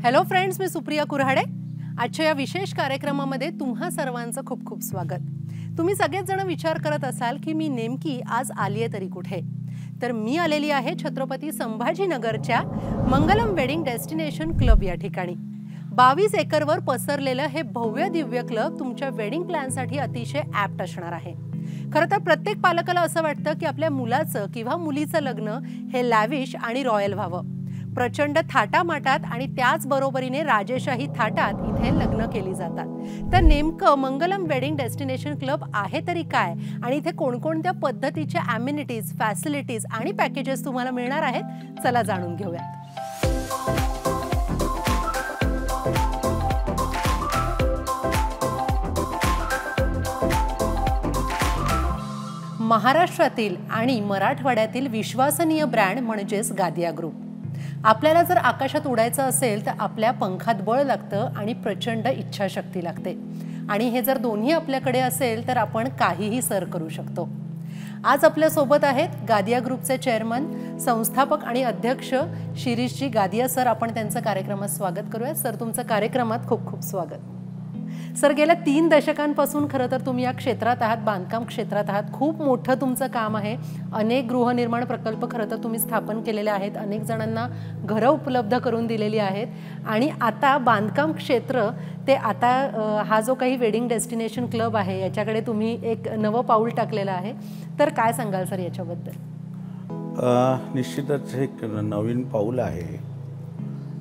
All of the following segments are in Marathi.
हॅलो फ्रेंड्स, मी सुप्रिया कुऱ्हाडे. आजच्या या विशेष कार्यक्रमामध्ये तुम्हा सर्वांचं खूप खूप स्वागत. तुम्ही सगळेच जण विचार करत असाल की मी नेमकी आज आलीये तरी कुठे. तर मी आलेली आहे छत्रपती संभाजीनगरच्या मंगलम वेडिंग डेस्टिनेशन क्लब या ठिकाणी. 22 एकरवर पसरलेलं हे भव्य दिव्य क्लब तुमच्या वेडिंग प्लॅनसाठी अतिशय ॲप्ट असणार आहे. खरं तर प्रत्येक पालकाला असं वाटतं की आपल्या मुलाचं किंवा मुलीचं लग्न हे लॅविश आणि रॉयल व्हावं. प्रचंड थाटामाटात आणि त्याच बरोबरीने राजेशाही थाटात इथे लग्न केली जातात. तर नेमकं मंगलम वेडिंग डेस्टिनेशन क्लब आहे तरी काय आणि इथे कोणकोणत्या पद्धतीच्या ॲम्युनिटीज, फॅसिलिटीज आणि पॅकेजेस तुम्हाला मिळणार आहेत, चला जाणून घेऊया. महाराष्ट्रातील आणि मराठवाड्यातील विश्वसनीय ब्रँड म्हणजेच गादिया ग्रुप. आपल्याला जर आकाशात उडायचं असेल तर आपल्या पंखात बळ लागतं आणि प्रचंड इच्छाशक्ती लागते. आणि हे जर दोन्ही आपल्याकडे असेल तर आपण काहीही सर करू शकतो. आज आपल्या सोबत आहेत गादिया ग्रुपचे चेअरमन, संस्थापक आणि अध्यक्ष शिरीषजी गादिया सर. आपण त्यांचं कार्यक्रमात स्वागत करूया. सर, तुमचं कार्यक्रमात खूप खूप स्वागत. सर, गेल्या 3 दशकांपासून खरं तर तुम्ही या क्षेत्रात आहात, बांधकाम क्षेत्रात आहात. खूप मोठं तुमचं काम आहे. अनेक गृहनिर्माण प्रकल्प खरं तर तुम्ही स्थापन केलेले आहेत. अनेक जणांना घरं उपलब्ध करून दिलेली आहेत. आणि आता बांधकाम क्षेत्र ते आता हा जो काही वेडिंग डेस्टिनेशन क्लब आहे याच्याकडे तुम्ही एक नवं पाऊल टाकलेलं आहे. तर काय सांगाल सर याच्याबद्दल? निश्चितच एक नवीन पाऊल आहे.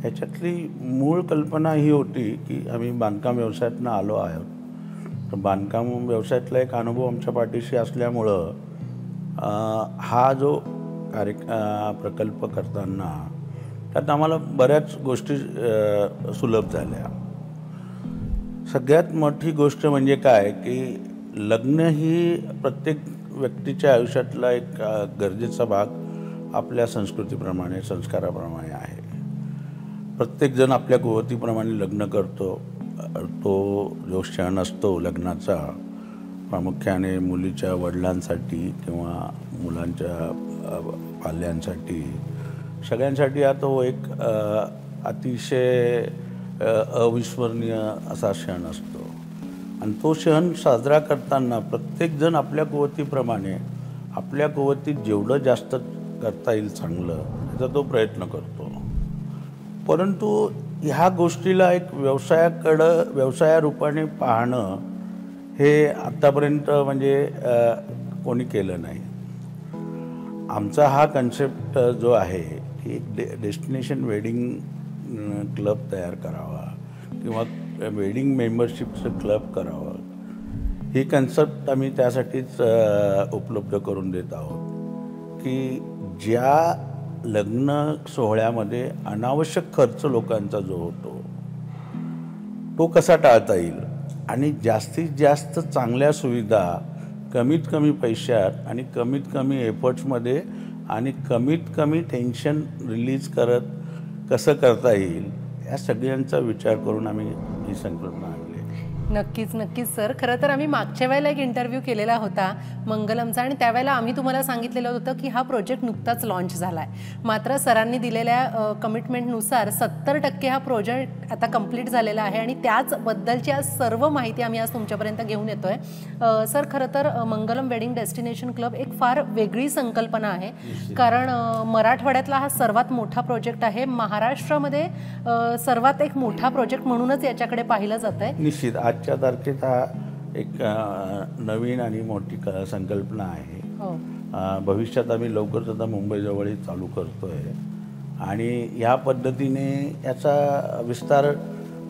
ह्याच्यातली मूळ कल्पना ही होती की आम्ही बांधकाम व्यवसायातून आलो आहोत. तर बांधकाम व्यवसायातला एक अनुभव आमच्या पाठीशी असल्यामुळं हा जो प्रकल्प करताना त्यात आम्हाला बऱ्याच गोष्टी सुलभ झाल्या. सगळ्यात मोठी गोष्ट म्हणजे काय की लग्न ही प्रत्येक व्यक्तीच्या आयुष्यातला एक गरजेचा भाग आपल्या संस्कृतीप्रमाणे, संस्काराप्रमाणे आहे. प्रत्येकजण आपल्या कुवतीप्रमाणे लग्न करतो. तो जो क्षण असतो लग्नाचा, प्रामुख्याने मुलीच्या वडिलांसाठी किंवा मुलांच्या पाल्यांसाठी, सगळ्यांसाठी हा तो एक अतिशय अविस्मरणीय असा क्षण असतो. आणि तो क्षण साजरा करताना प्रत्येकजण आपल्या कुवतीप्रमाणे आपल्या कुवतीत जेवढं जास्त करता येईल चांगलं याचा तो प्रयत्न करतो. परंतु ह्या गोष्टीला एक व्यवसायारूपाने पाहणं हे आत्तापर्यंत म्हणजे कोणी केलं नाही. आमचा हा कन्सेप्ट जो आहे की एक डेस्टिनेशन वेडिंग क्लब तयार करावा किंवा वेडिंग मेंबरशिपचं क्लब करावं, ही कन्सेप्ट आम्ही त्यासाठीच उपलब्ध करून देत आहोत की ज्या लग्न सोहळ्यामध्ये अनावश्यक खर्च लोकांचा जो होतो तो कसा टाळता येईल आणि जास्तीत जास्त चांगल्या सुविधा कमीत कमी पैशात आणि कमीत कमी एफर्ट्समध्ये आणि कमीत कमी टेन्शन रिलीज करत कसं करता येईल या सगळ्यांचा विचार करून आम्ही ही संकल्पना आणली. नक्कीच नक्कीच सर. खरं तर आम्ही मागच्या वेळेला एक इंटरव्ह्यू केलेला होता मंगलमचा आणि त्यावेळेला आम्ही तुम्हाला सांगितलेलं होतं की हा प्रोजेक्ट नुकताच लॉन्च झाला आहे. मात्र सरांनी दिलेल्या कमिटमेंटनुसार 70% हा प्रोजेक्ट आता कंप्लीट झालेला आहे आणि त्याचबद्दलची आज सर्व माहिती आम्ही आज तुमच्यापर्यंत घेऊन येतो आहे. सर, खरं तर मंगलम वेडिंग डेस्टिनेशन क्लब एक फार वेगळी संकल्पना आहे. कारण मराठवाड्यातला हा सर्वात मोठा प्रोजेक्ट आहे. महाराष्ट्रामध्ये सर्वात एक मोठा प्रोजेक्ट म्हणूनच याच्याकडे पाहिलं जात आहे. निश्चित आजच्या तारखेत हा एक नवीन आणि मोठी संकल्पना आहे. भविष्यात आम्ही लवकरच आता मुंबईजवळही चालू करतो आहे आणि ह्या पद्धतीने याचा विस्तार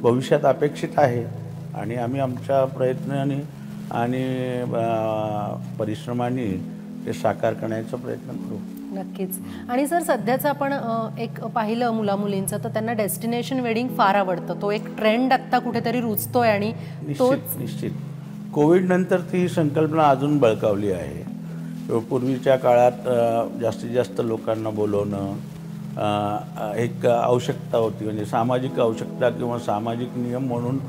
भविष्यात अपेक्षित आहे आणि आम्ही आमच्या प्रयत्नाने आणि परिश्रमाने ते साकार करण्याचा प्रयत्न करू. नक्कीच. आणि सर, सध्याचं आपण एक पाहिलं मुलामुलींचं तर त्यांना डेस्टिनेशन वेडिंग फार आवडतं. तो एक ट्रेंड आत्ता कुठेतरी रुजतोय आणि निश्चित कोविड नंतर ती संकल्पना अजून बळकावली आहे. पूर्वीच्या काळात जास्तीत जास्त लोकांना बोलवणं एक आवश्यकता होती, म्हणजे सामाजिक आवश्यकता किंवा सामाजिक नियम म्हणून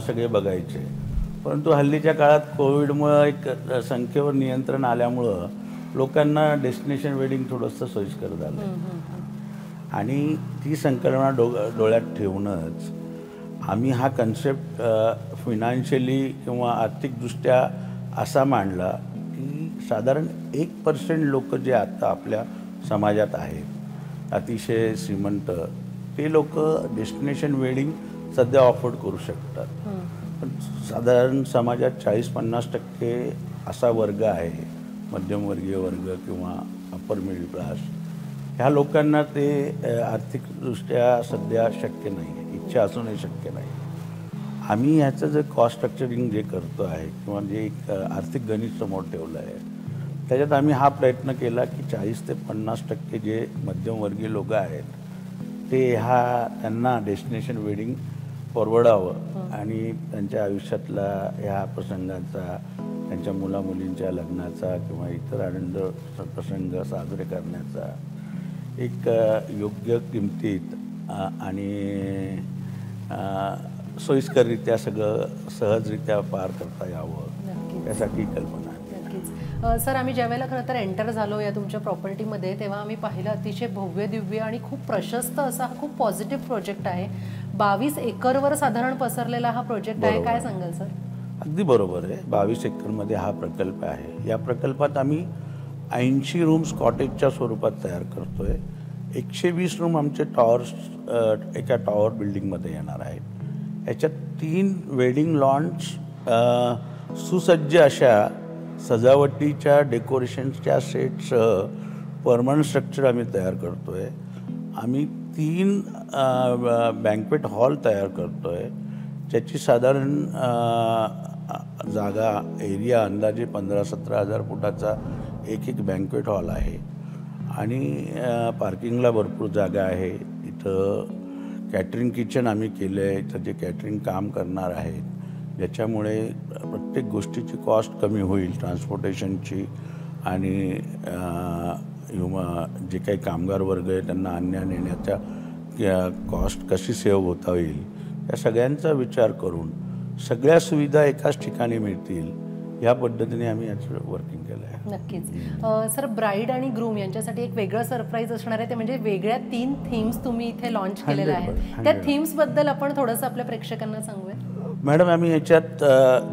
सगळे बघायचे. परंतु हल्लीच्या काळात कोविडमुळं एक संख्येवर नियंत्रण आल्यामुळं लोकांना डेस्टिनेशन वेडिंग थोडंसं सोयीस्कर झालं. आणि ती संकल्पना डोळ्यात ठेवूनच आम्ही हा कन्सेप्ट फिनान्शियली किंवा आर्थिकदृष्ट्या असा मांडला की साधारण 1% लोक जे आता आपल्या समाजात आहेत अतिशय श्रीमंत, ते लोक डेस्टिनेशन वेडिंग सध्या अफोर्ड करू शकतात. पण साधारण समाजात 40-50% असा वर्ग आहे, मध्यमवर्गीय वर्ग किंवा अप्पर मिडल क्लास, ह्या लोकांना ते आर्थिकदृष्ट्या सध्या शक्य नाही आहे, इच्छा असूनही शक्य नाही. आम्ही ह्याचं जे कॉस्ट स्ट्रक्चरिंग जे करतो आहे किंवा जे एक आर्थिक गणित समोर ठेवलं आहे, त्याच्यात आम्ही हा प्रयत्न केला की 40 ते 50% जे मध्यमवर्गीय लोक आहेत ते त्यांना डेस्टिनेशन वेडिंग परवडावं आणि त्यांच्या आयुष्यातला ह्या प्रसंगाचा, त्यांच्या मुलामुलींच्या लग्नाचा किंवा इतर आनंद प्रसंग साजरे करण्याचा एक योग्य किमतीत आणि सोयीस्कररित्या सगळं सहजरित्या पार करता यावं यासाठी कल्पना आहे. नक्कीच सर, आम्ही ज्यावेळेला खरं तर एंटर झालो या तुमच्या प्रॉपर्टीमध्ये तेव्हा आम्ही पाहिलं अतिशय भव्य दिव्य आणि खूप प्रशस्त असा खूप पॉझिटिव्ह प्रोजेक्ट आहे. 22 एकरवर साधारण पसरलेला हा प्रोजेक्ट आहे. काय सांगाल सर? अगदी बरोबर आहे. 22 एकरमध्ये हा प्रकल्प आहे. या प्रकल्पात आम्ही 80 रूम्स कॉटेजच्या स्वरूपात तयार करतो आहे. 120 रूम आमचे टॉवर्स एका टॉवर बिल्डिंगमध्ये येणार आहेत. याच्यात 3 वेडिंग लॉन्स सुसज्ज अशा सजावटीच्या डेकोरेशन्सच्या सेटसह परमनंट स्ट्रक्चर आम्ही तयार करतो आहे. आम्ही 3 बँक्वेट हॉल तयार करतो आहे, ज्याची साधारण जागा एरिया अंदाजे 15-17 हजार फुटाचा एक बँक्वेट हॉल आहे आणि पार्किंगला भरपूर जागा आहे. इथं कॅटरिंग किचन आम्ही केलं आहे. इथं जे कॅटरिंग काम करणार आहेत, ज्याच्यामुळे प्रत्येक गोष्टीची कॉस्ट कमी होईल, ट्रान्सपोर्टेशनची आणि जे काही कामगार वर्ग आहे त्यांना आणण्या नेण्याच्या कॉस्ट कशी सेव्ह होता येईल, या सगळ्यांचा विचार करून सगळ्या सुविधा एकाच ठिकाणी मिळतील या पद्धतीने आम्ही याचं वर्किंग केलं आहे. नक्कीच सर, ब्राईड आणि ग्रूम यांच्यासाठी एक वेगळं सरप्राईज असणार आहे, ते म्हणजे वेगळ्या 3 थीम्स तुम्ही इथे लॉन्च केलेल्या आहेत. त्या थीम्सबद्दल आपण थोडंसं आपल्या प्रेक्षकांना सांगूया. मॅडम, आम्ही याच्यात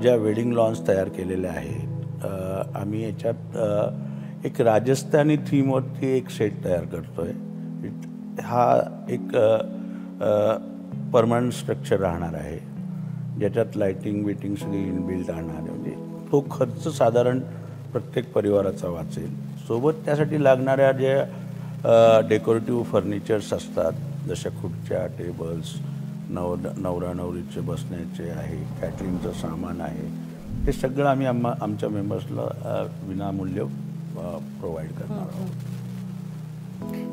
ज्या वेडिंग लॉन्स तयार केलेल्या आहेत, आम्ही याच्यात एक राजस्थानी थीमवरती एक सेट तयार करतो आहे. हा एक परमनंट स्ट्रक्चर राहणार आहे, ज्याच्यात लाईटिंग बिटिंग सगळी इनबिल्ट राहणार आहे. म्हणजे तो खर्च साधारण प्रत्येक परिवाराचा वाचेल. सोबत त्यासाठी लागणाऱ्या ज्या डेकोरेटिव्ह फर्निचर्स असतात, जशा खुर्च्या, टेबल्स, नवरा नवरीचे बसण्याचे आहे, कॅटरिंगचं सामान आहे, हे सगळं आम्ही आमच्या मेंबर्सला विनामूल्य प्रोव्हाइड करणार आहोत.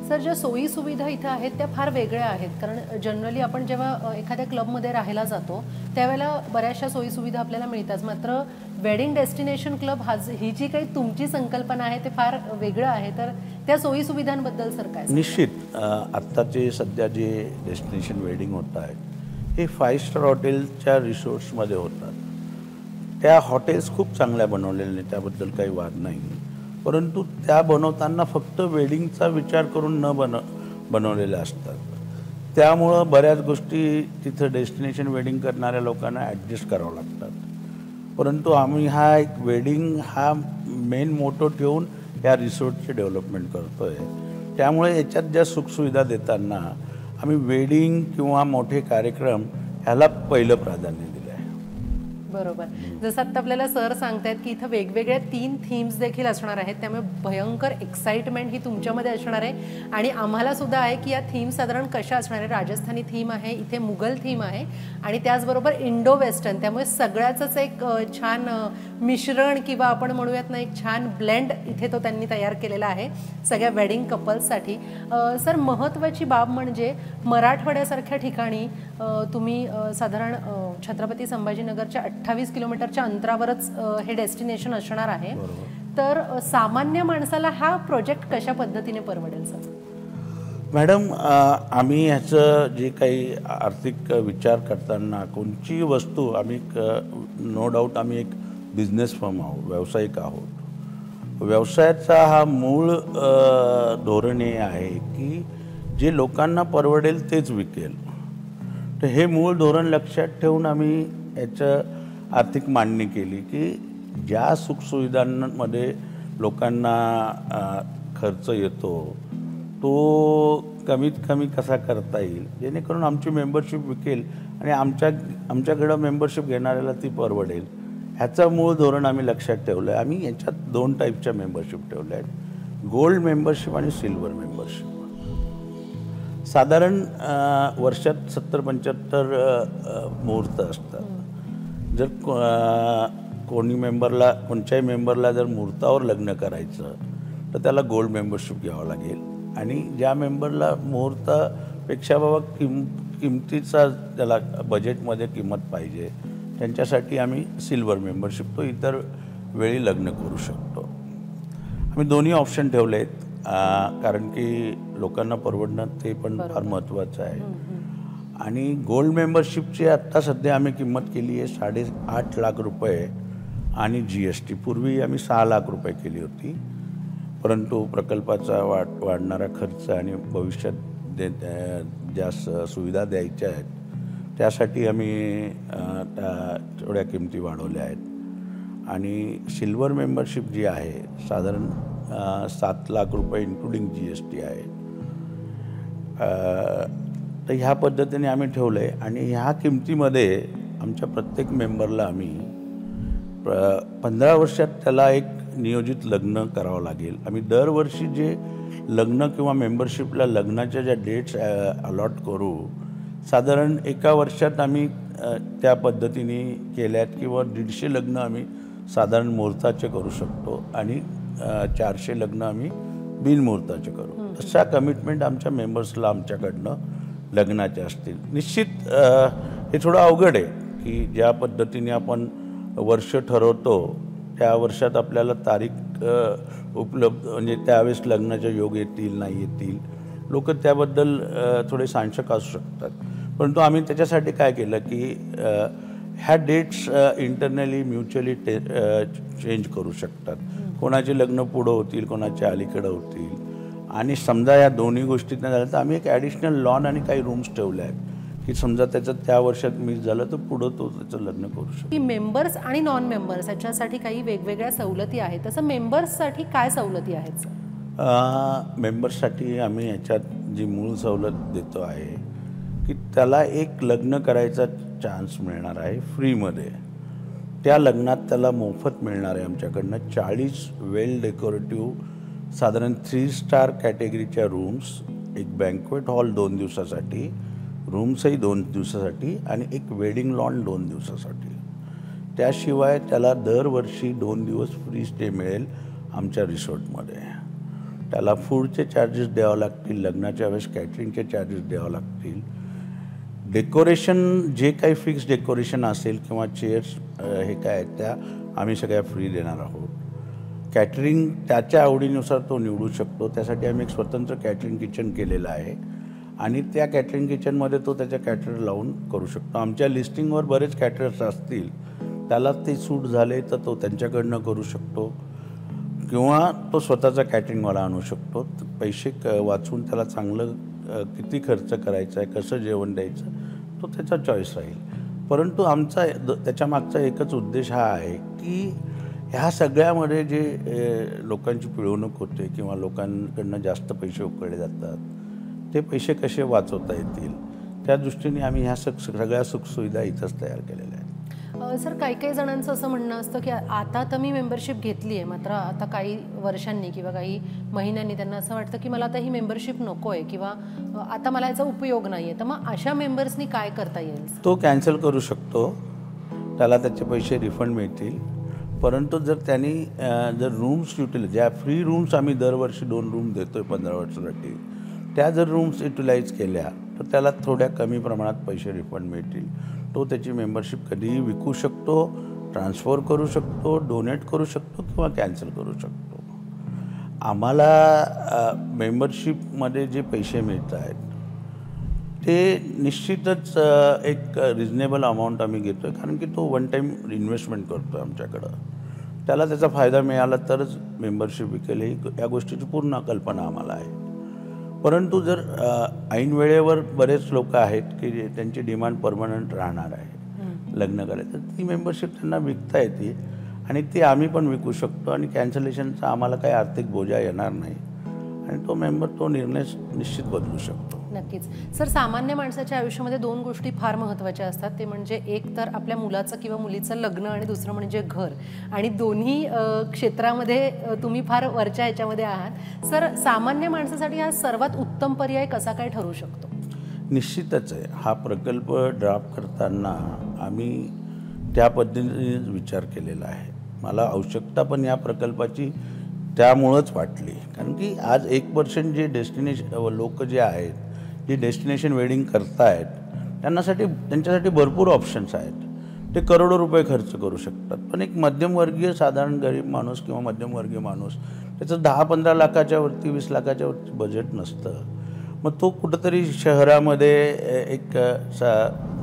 सर, ज्या सोयी सुविधा इथं आहेत त्या फार वेगळ्या आहेत, कारण जनरली आपण जेव्हा एखाद्या क्लबमध्ये राहायला जातो त्यावेळेला बऱ्याचशा सोयी सुविधा आपल्याला मिळतात. मात्र वेडिंग डेस्टिनेशन क्लब ही जी काही तुमची संकल्पना आहे ते फार वेगळं आहे. तर त्या सोयी सुविधांबद्दल सर काय? निश्चित आत्ताचे सध्या जे डेस्टिनेशन वेडिंग होत आहेत हे 5 स्टार हॉटेलच्या रिसोर्ट्समध्ये होतात. त्या हॉटेल्स खूप चांगल्या बनवलेल्या नाही, त्याबद्दल काही वाद नाही. परंतु त्या बनवताना फक्त वेडिंगचा विचार करून बनवलेल्या असतात. त्यामुळं बऱ्याच गोष्टी तिथं डेस्टिनेशन वेडिंग करणाऱ्या लोकांना ॲडजस्ट करावं लागतात. परंतु आम्ही हा एक वेडिंग हा मेन मोटो ठेवून या रिसोर्टचे डेव्हलपमेंट करतो आहे. त्यामुळे याच्यात ज्या सुखसुविधा देताना आम्ही वेडिंग किंवा मोठे कार्यक्रम ह्याला पहिलं प्राधान्य दिलं आहे. बरोबर. जसं आता आपल्याला सर सांगतायत की इथं वेगवेगळ्या 3 थीम्स देखील असणार आहेत, त्यामुळे भयंकर एक्साइटमेंट ही तुमच्यामध्ये असणार आहे. आणि आम्हाला सुद्धा आहे की या थीम साधारण कशा असणार आहे. राजस्थानी थीम आहे, इथे मुघल थीम आहे आणि त्याचबरोबर इंडो वेस्टर्न, त्यामुळे सगळ्याचंच एक छान मिश्रण किंवा आपण म्हणूयात ना एक छान ब्लेंड इथे तो त्यांनी तयार केलेला आहे सगळ्या वेडिंग कपल्ससाठी. सर, महत्त्वाची बाब म्हणजे मराठवाड्यासारख्या ठिकाणी तुम्ही साधारण छत्रपती संभाजीनगरच्या 28 किलोमीटरच्या अंतरावरच हे डेस्टिनेशन असणार आहे. तर सामान्य माणसाला हा प्रोजेक्ट कशा पद्धतीने परवडेल सर? मॅडम, आम्ही ह्याचं जे काही आर्थिक विचार करताना कोणची वस्तू आम्ही नो डाऊट आम्ही एक बिझनेस फर्म आहोत, व्यावसायिक आहोत. व्यवसायाचा हा मूळ धोरण हे आहे की जे लोकांना परवडेल तेच विकेल. तर हे मूळ धोरण लक्षात ठेवून आम्ही याचं आर्थिक मांडणी केली की ज्या सुखसुविधांमध्ये लोकांना खर्च येतो तो कमीत कमी कसा करता येईल जेणेकरून आमची मेंबरशिप विकेल आणि आमच्याकडं मेंबरशिप घेणाऱ्याला ती परवडेल. ह्याचं मूळ धोरण आम्ही लक्षात ठेवलं आहे. आम्ही याच्यात 2 टाईपच्या मेंबरशिप ठेवल्या आहेत, गोल्ड मेंबरशिप आणि सिल्वर मेंबरशिप. साधारण वर्षात 70-75 मुहूर्त असतात. जर कोणत्याही मेंबरला जर मुहूर्तावर लग्न करायचं तर त्याला गोल्ड मेंबरशिप घ्यावं लागेल आणि ज्या मेंबरला मुहूर्तापेक्षा बाबा किमतीचा त्याला बजेटमध्ये किंमत पाहिजे त्यांच्यासाठी आम्ही सिल्वर मेंबरशिप तो इतर वेळी लग्न करू शकतो. आम्ही दोन्ही ऑप्शन ठेवले आहेत कारण की लोकांना परवडणं ते पण फार महत्त्वाचं आहे. आणि गोल्ड मेंबरशिपची आत्ता सध्या आम्ही किंमत केली आहे 8.5 लाख रुपये आणि GST. पूर्वी आम्ही 6 लाख रुपये केली होती, परंतु प्रकल्पाचा वाढणारा खर्च आणि भविष्यात ज्या सुविधा द्यायच्या आहेत त्यासाठी आम्ही थोड्या किमती वाढवल्या आहेत. आणि सिल्वर मेंबरशिप जी आहे साधारण 7 लाख रुपये इन्क्लुडिंग GST आहे. तर ह्या पद्धतीने आम्ही ठेवलं आहे आणि ह्या किमतीमध्ये आमच्या प्रत्येक मेंबरला आम्ही 15 वर्षात त्याला एक नियोजित लग्न करावं लागेल. आम्ही दरवर्षी जे लग्न किंवा मेंबरशिपला लग्नाच्या ज्या डेट्स अलॉट करू साधारण एका वर्षात आम्ही त्या पद्धतीने केल्यात किंवा 150 लग्न आम्ही साधारण मुहूर्ताचे करू शकतो आणि 400 लग्न आम्ही बिनमुहूर्ताचे करू. तशा कमिटमेंट आमच्या मेंबर्सला आमच्याकडनं लग्नाचे असतील. निश्चित हे थोडं अवघड आहे की ज्या पद्धतीने आपण वर्ष ठरवतो त्या वर्षात आपल्याला तारीख उपलब्ध म्हणजे त्यावेळेस लग्नाचे योग येतील नाही येतील लोक त्याबद्दल थोडे साशंक असू शकतात. परंतु आम्ही त्याच्यासाठी काय केलं की ह्या डेट्स इंटरनली म्युच्युअली चेंज करू शकतात. कोणाचे लग्न पुढं होतील कोणाचे अलीकडं होतील आणि समजा या दोन्ही गोष्टीत नाही झालं तर आम्ही एक ॲडिशनल लॉन आणि काही रूम्स ठेवले आहेत की समजा त्याचं त्या वर्षात मिस झालं तर पुढं तो त्याचं लग्न करू शकतो. की मेंबर्स आणि नॉन मेंबर्स याच्यासाठी काही वेगवेगळ्या सवलती आहेत, तसं मेंबर्ससाठी काय सवलती आहेत? मेंबर्ससाठी आम्ही याच्यात जी मूळ सवलत देतो आहे की त्याला एक लग्न करायचा चान्स मिळणार आहे फ्रीमध्ये. त्या लग्नात त्याला मोफत मिळणार आहे आमच्याकडनं 40 वेल डेकोरेटिव्ह साधारण 3 स्टार कॅटेगरीच्या रूम्स, एक बँक्वेट हॉल 2 दिवसासाठी, रूम्सही 2 दिवसासाठी आणि एक वेडिंग लॉन 2 दिवसासाठी. त्याशिवाय त्याला दरवर्षी 2 दिवस फ्री स्टे मिळेल आमच्या रिसॉर्टमध्ये. त्याला फूडचे चार्जेस द्यावं लागतील, लग्नाच्या वेळेस कॅटरिंगचे चार्जेस द्यावं लागतील. डेकोरेशन जे काही फिक्स डेकोरेशन असेल किंवा चेअर्स हे काय त्या आम्ही सगळ्या फ्री देणार आहोत. कॅटरिंग त्याच्या आवडीनुसार तो निवडू शकतो. त्यासाठी आम्ही एक स्वतंत्र कॅटरिंग किचन केलेलं आहे आणि त्या कॅटरिंग किचनमध्ये तो त्याच्या कॅटरर लावून करू शकतो. आमच्या लिस्टिंगवर बरेच कॅटरर्स असतील त्याला ते सूट झाले तर तो त्यांच्याकडनं करू शकतो किंवा तो स्वतःचा कॅटरिंगवाला आणू शकतो. पैसे वाचून त्याला चांगलं किती खर्च करायचा आहे कसं जेवण द्यायचं तो त्याचा चॉईस राहील. परंतु आमचा त्याच्यामागचा एकच उद्देश हा आहे की ह्या सगळ्यामध्ये जे लोकांची पिळवणूक होते किंवा लोकांकडनं जास्त पैसे उकळले जातात ते पैसे कसे वाचवता येतील त्या दृष्टीने आम्ही ह्या सगळ्या सुखसुविधा इथंच तयार केलेल्या आहेत. सर काही जणांचं असं म्हणणं असतं की आता तर मी मेंबरशिप घेतली आहे मात्र आता काही वर्षांनी किंवा काही महिन्यांनी त्यांना असं वाटतं की मला आता ही मेंबरशिप नको आहे किंवा आता मला याचा उपयोग नाही आहे, तर मग अशा मेंबर्सनी काय करता येईल? तो कॅन्सल करू शकतो, त्याला त्याचे पैसे रिफंड मिळतील. परंतु जर त्यांनी जर रूम्स ज्या फ्री रूम्स आम्ही दरवर्षी 2 रूम देतो आहे 15 वर्षासाठी त्या जर रूम्स युटिलाइज केल्या तर त्याला थोड्या कमी प्रमाणात पैसे रिफंड मिळतील. तो त्याची मेंबरशिप कधीही विकू शकतो, ट्रान्सफर करू शकतो, डोनेट करू शकतो किंवा कॅन्सल करू शकतो. आम्हाला मेंबरशिपमध्ये जे पैसे मिळत आहेत ते निश्चितच एक रिजनेबल अमाऊंट आम्ही घेतो आहे कारण की तो वन टाईम इन्व्हेस्टमेंट करतो आहे आमच्याकडं. त्याला त्याचा फायदा मिळाला तरच मेंबरशिप विकेल ही या गोष्टीची पूर्ण कल्पना आम्हाला आहे. परंतु जर ऐन वेळेवर बरेच लोक आहेत की त्यांची डिमांड परमनंट राहणार आहे लग्न करायचं, ती मेंबरशिप त्यांना विकता येते आणि ती आम्ही पण विकू शकतो आणि कॅन्सलेशनचा आम्हाला काही आर्थिक बोजा येणार नाही आणि तो मेंबर तो निर्णय निश्चित बदलू शकतो. नक्कीच सर, सामान्य माणसाच्या आयुष्यामध्ये 2 गोष्टी फार महत्त्वाच्या असतात. ते म्हणजे एक तर आपल्या मुलाचं किंवा मुलीचं लग्न आणि दुसरं म्हणजे घर. आणि दोन्ही क्षेत्रामध्ये तुम्ही फार वरच्या ह्याच्यामध्ये आहात. सर, सामान्य माणसासाठी हा सर्वात उत्तम पर्याय कसा काय ठरू शकतो? निश्चितच आहे. हा प्रकल्प ड्राफ्ट करताना आम्ही त्या पद्धतीने विचार केलेला आहे. मला आवश्यकता पण या प्रकल्पाची त्यामुळंच वाटली, कारण की आज 1% जे डेस्टिनेशन लोक जे आहेत, जे डेस्टिनेशन वेडिंग करतायत, त्यांच्यासाठी भरपूर ऑप्शन्स आहेत. ते करोडो रुपये खर्च करू शकतात. पण एक मध्यमवर्गीय साधारण गरीब माणूस किंवा मध्यमवर्गीय माणूस, त्याचं 10-15 लाखाच्या वरती 20 लाखाच्या वरती बजेट नसतं. मग तो कुठंतरी शहरामध्ये एक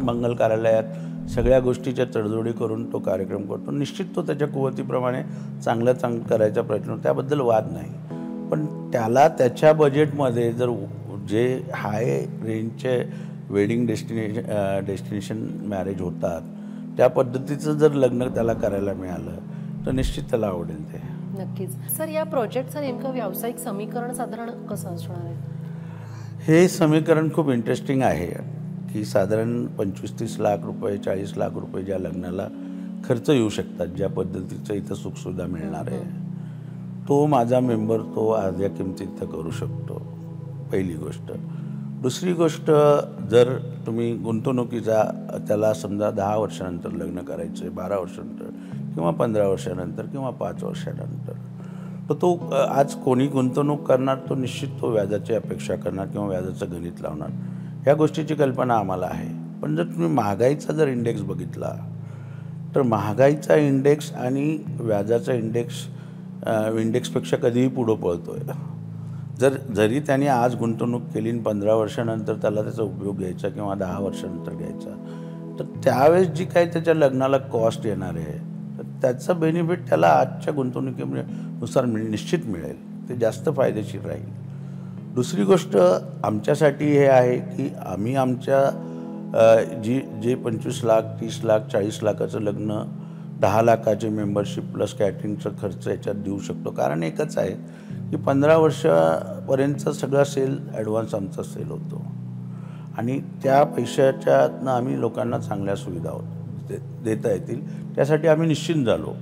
मंगल कार्यालयात सगळ्या गोष्टीच्या तडजोडी करून तो कार्यक्रम करतो. निश्चित तो त्याच्या कुवतीप्रमाणे चांगलं करायचा प्रयत्न, त्याबद्दल वाद नाही. पण त्याला त्याच्या बजेटमध्ये जर जे हाय रेंजचे वेडिंग डेस्टिनेशन मॅरेज होतात, त्या पद्धतीचं जर लग्न त्याला करायला मिळालं तर निश्चित त्याला आवडेल ते. नक्कीच. सर, या प्रोजेक्टचं नेमकं व्यावसायिक समीकरण साधारण कसं असणार आहे? हे समीकरण खूप इंटरेस्टिंग आहे की साधारण 25-30 लाख रुपये 40 लाख रुपये ज्या लग्नाला खर्च येऊ शकतात, ज्या पद्धतीचं इथं सुखसुविधा मिळणार आहे, तो माझा मेंबर तो अर्ध्या किमतीत करू शकतो. पहिली गोष्ट. दुसरी गोष्ट, जर तुम्ही गुंतवणुकीचा त्याला समजा 10 वर्षानंतर लग्न करायचं आहे, 12 वर्षानंतर किंवा 15 वर्षानंतर किंवा 5 वर्षानंतर, तर तो आज कोणी गुंतवणूक करणार, तो निश्चित तो व्याजाची अपेक्षा करणार किंवा व्याजाचं गणित लावणार. ह्या गोष्टीची कल्पना आम्हाला आहे. पण जर तुम्ही महागाईचा जर इंडेक्स बघितला तर महागाईचा इंडेक्स आणि व्याजाचा इंडेक्सपेक्षा कधीही पुढं पळतो आहे. जरी त्याने आज गुंतवणूक केली आणि 15 वर्षानंतर त्याला त्याचा उपयोग घ्यायचा किंवा 10 वर्षानंतर घ्यायचा, तर त्यावेळेस जी काही त्याच्या लग्नाला कॉस्ट येणार आहे, तर त्याचा बेनिफिट त्याला आजच्या गुंतवणुकीनुसार निश्चित मिळेल. ते जास्त फायदेशीर राहील. दुसरी गोष्ट आमच्यासाठी हे आहे की आम्ही आमच्या जे 25 लाख 30 लाख 40 लाखाचं लग्न 10 लाखाचे मेंबरशिप प्लस कॅटरिंगचा खर्च याच्यात देऊ शकतो. कारण एकच आहे की 15 वर्षापर्यंतचा सगळा सेल ॲडव्हान्स आमचा सेल होतो आणि त्या पैशाच्यातनं आम्ही लोकांना चांगल्या सुविधा देता येतील. त्यासाठी आम्ही निश्चिंत झालो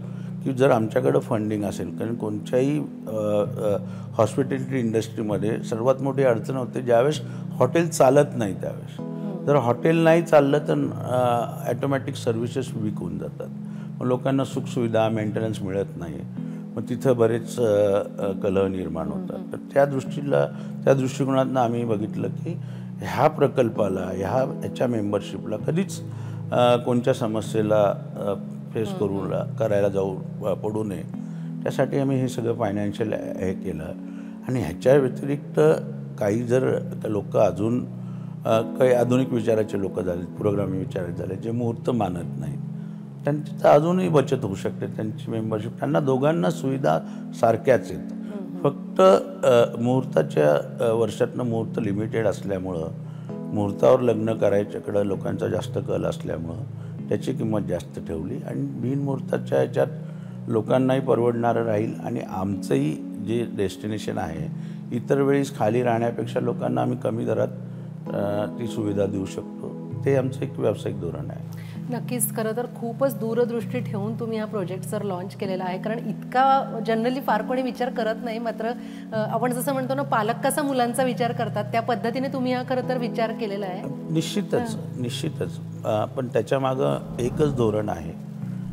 की जर आमच्याकडं फंडिंग असेल, कारण कोणत्याही हॉस्पिटॅलिटी इंडस्ट्रीमध्ये सर्वात मोठी अडचण होते ज्यावेळेस हॉटेल चालत नाही. त्यावेळेस जर हॉटेल नाही चाललं तर ॲटोमॅटिक सर्व्हिसेस वीक होऊन जातात. मग लोकांना सुखसुविधा मेंटेनन्स मिळत नाही. मग तिथं बरेच कलह निर्माण होतात. तर त्या दृष्टिकोनातून आम्ही बघितलं की ह्या प्रकल्पाला ह्याच्या मेंबरशिपला कधीच कोणत्या समस्येला फेस करायला पडू नये. त्यासाठी आम्ही हे सगळं फायनान्शियल हे केलं. आणि ह्याच्या व्यतिरिक्त काही जर लोक अजून काही आधुनिक विचाराचे लोक झाले, पुरोगामी विचाराचे झाले, जे मुहूर्त मानत नाहीत, त्यांची अजूनही बचत होऊ शकते. त्यांची मेंबरशिप, त्यांना दोघांना सुविधा सारख्याच आहेत. फक्त मुहूर्ताच्या वर्षातनं मुहूर्त लिमिटेड असल्यामुळं, मुहूर्तावर लग्न करायच्याकडं लोकांचा जास्त कल असल्यामुळं त्याची किंमत जास्त ठेवली आणि बिनमुहूर्ताच्या ह्याच्यात लोकांनाही परवडणारं राहील. आणि आमचंही जे डेस्टिनेशन आहे इतर वेळेस खाली राहण्यापेक्षा लोकांना आम्ही कमी दरात ती सुविधा देऊ शकतो. ते आमचं एक व्यावसायिक धोरण आहे. नक्कीच. खरं तर खूपच दूरदृष्टी ठेवून तुम्ही हा प्रोजेक्ट जर लॉन्च केलेला आहे, कारण इतका जनरली फार कोणी विचार करत नाही. मात्र आपण जसं म्हणतो ना, पालक कसा मुलांचा विचार करतात, त्या पद्धतीने तुम्ही हा खरं तर विचार केलेला आहे. निश्चितच. पण त्याच्यामागं एकच धोरण आहे.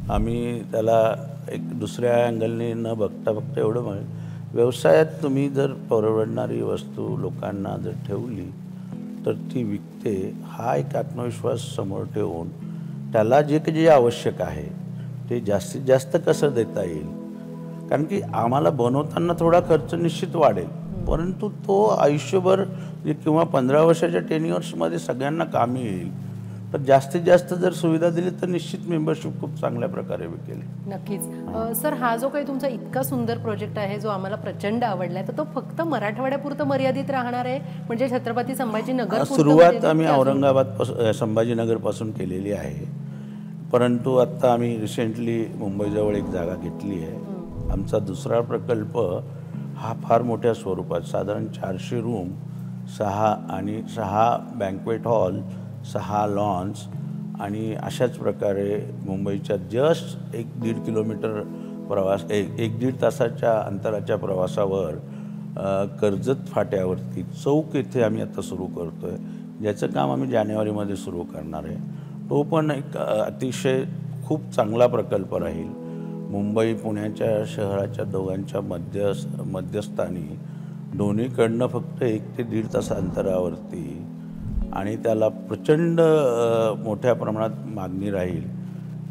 आम्ही त्याला एक दुसऱ्या अँगलने न बघता एवढं म्हणेल, व्यवसायात तुम्ही जर परवडणारी वस्तू लोकांना जर ठेवली तर ती विकते, हा एक आत्मविश्वास समोर ठेवून त्याला जे आवश्यक आहे ते जास्तीत जास्त कसं देता येईल. कारण की आम्हाला बनवताना थोडा खर्च निश्चित वाढेल, परंतु तो आयुष्यभर किंवा 15 वर्षाच्या टेन्युअर्समध्ये सगळ्यांना कामी येईल. तर जास्तीत जास्त जर सुविधा दिली तर निश्चित मेंबरशिप खूप चांगल्या प्रकारे विकेल. नक्कीच. सर, हा जो काही तुमचा इतका सुंदर प्रोजेक्ट आहे जो आम्हाला प्रचंड आवडला आहे, तर तो फक्त मराठवाड्यापुरतं मर्यादित राहणार आहे म्हणजे छत्रपती संभाजीनगर सुरुवात आम्ही औरंगाबाद संभाजीनगरपासून केलेली आहे, परंतु आत्ता आम्ही रिसेंटली मुंबईजवळ एक जागा घेतली आहे. आमचा दुसरा प्रकल्प हा फार मोठ्या स्वरूपात साधारण 400 रूम, 6 बँक्वेट हॉल, 6 लॉन्स आणि अशाच प्रकारे मुंबईच्या जस्ट 1-1.5 किलोमीटर प्रवास 1-1.5 तासाच्या अंतराच्या प्रवासावर कर्जत फाट्यावरती चौक येथे आम्ही आता सुरू करतो आहे, ज्याचं काम आम्ही जानेवारीमध्ये सुरू करणार आहे. तो पण एक अतिशय खूप चांगला प्रकल्प राहील. मुंबई पुण्याच्या शहराच्या दोघांच्या मध्यस्थानी दोन्हीकडनं फक्त 1 ते 1.5 तास अंतरावरती आणि त्याला प्रचंड मोठ्या प्रमाणात मागणी राहील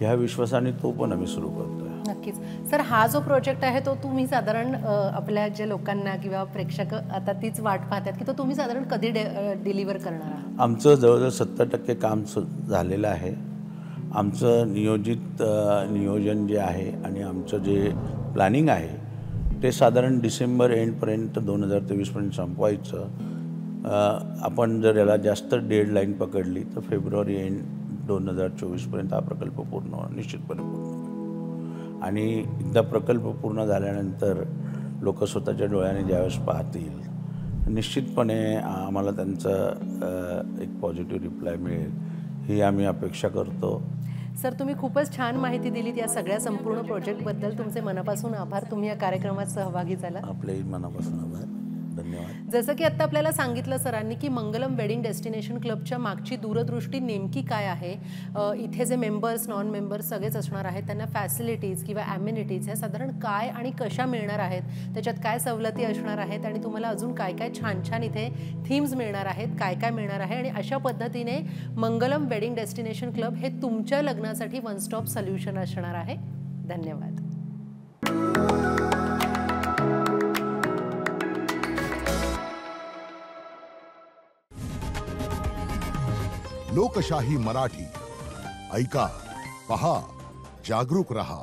ह्या विश्वासाने तो पण आम्ही सुरू करतो आहे. नक्कीच. सर, हा जो प्रोजेक्ट आहे तो तुम्ही साधारण आपल्या जे लोकांना किंवा प्रेक्षक आता तीच वाट पाहतात की तो तुम्ही साधारण कधी डिलिव्हर करणार आहात? आमचं जवळजवळ 70% काम झालेलं आहे. आमचं नियोजन जे आहे आणि आमचं जे प्लॅनिंग आहे ते साधारण डिसेंबर एंडपर्यंत 2023पर्यंत संपवायचं. आपण जर याला जास्त डेडलाईन पकडली तर फेब्रुवारी एंड 2024पर्यंत हा प्रकल्प निश्चितपणे पूर्ण होईल. आणि एकदा प्रकल्प पूर्ण झाल्यानंतर लोक स्वतःच्या डोळ्याने ज्यावेळेस पाहतील निश्चितपणे आम्हाला त्यांचा एक पॉझिटिव्ह रिप्लाय मिळेल ही आम्ही अपेक्षा करतो. सर, तुम्ही खूपच छान माहिती दिलीत या सगळ्या संपूर्ण प्रोजेक्टबद्दल. तुमचे मनापासून आभार. तुम्ही या कार्यक्रमात सहभागी झाला. आपलेही मनापासून आभार. धन्यवाद. जसं की आता आपल्याला सांगितलं सरांनी की मंगलम वेडिंग डेस्टिनेशन क्लबच्या मागची दूरदृष्टी नेमकी काय आहे. इथे जे मेंबर्स नॉन मेंबर्स सगळेच असणार आहेत त्यांना फॅसिलिटीज किंवा ॲम्युनिटीज ह्या साधारण काय आणि कशा मिळणार आहेत, त्याच्यात काय सवलती असणार आहेत आणि तुम्हाला अजून काय काय छान छान इथे थीम्स मिळणार आहेत, काय काय मिळणार आहे आणि अशा पद्धतीने मंगलम वेडिंग डेस्टिनेशन क्लब हे तुमच्या लग्नासाठी वन स्टॉप सोल्युशन असणार आहे. धन्यवाद. लोकशाही मराठी ऐका, पहा, जागरूक रहा.